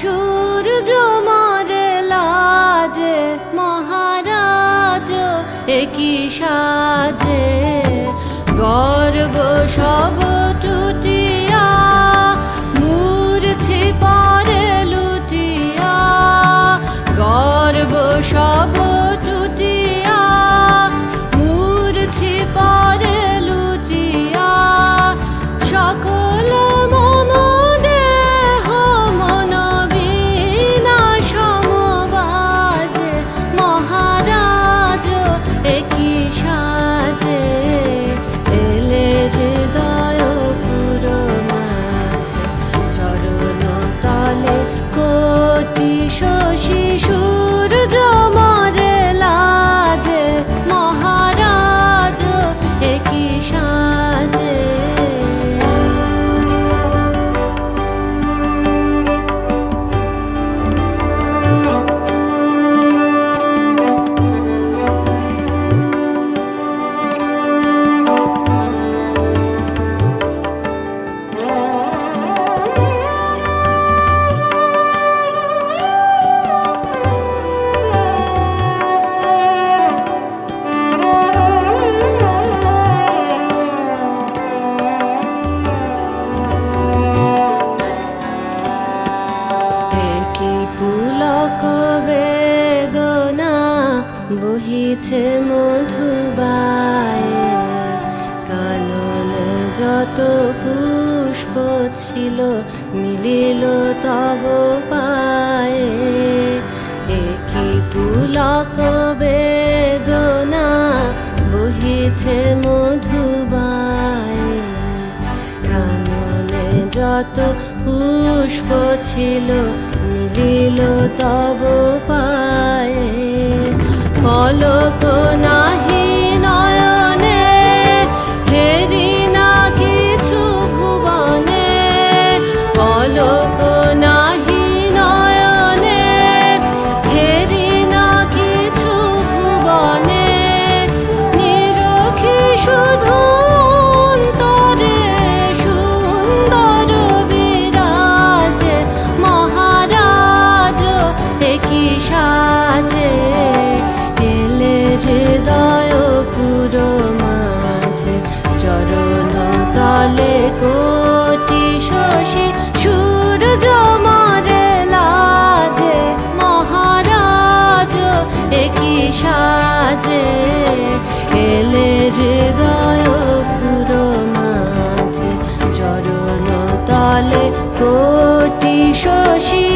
সূর্য মরে লাজে, মহারাজ একই সাজে। গর্ব সব টুটিয়া, মূর্ছি পরে লুটিয়া। গর্ব সব টুটিয়া, মূর্ছি পরে লুটিয়া। সকল মম দেহ মন বিনা সমবাজে, মহারাজ একই সাজে। এলে হৃদয় পুর মাঝে, চরণ তলে কোটি শশী। সূর্য মরে লাজে, মহারাজ একই সাজে। পুলক বেদনা বহিছে মধুবায়ে, কাননে যত পুষ্প ছিল মিলিল তব পায়ে। একই পুলক বেদনা বহিছে মধুবায়ে, কাননে যত পুষ্প ছিল মিলিল তব পায়ে। পলক নাহি নয়নে, হেরি না কিছু ভুবনে। পলক নাহি নয়নে, হেরি না কিছু ভুবনে। নিরখি শুধু অন্তরে সুন্দর বিরাজে, মহারাজ একই সাজে। এলে হৃদয় পুর মাঝে, চরণ তলে কোটি শশী। সূর্য মরে লাজে, মহারাজ একই সাজে। এলে হৃদয় পুর মাঝে, চরণ তলে কোটি শশী।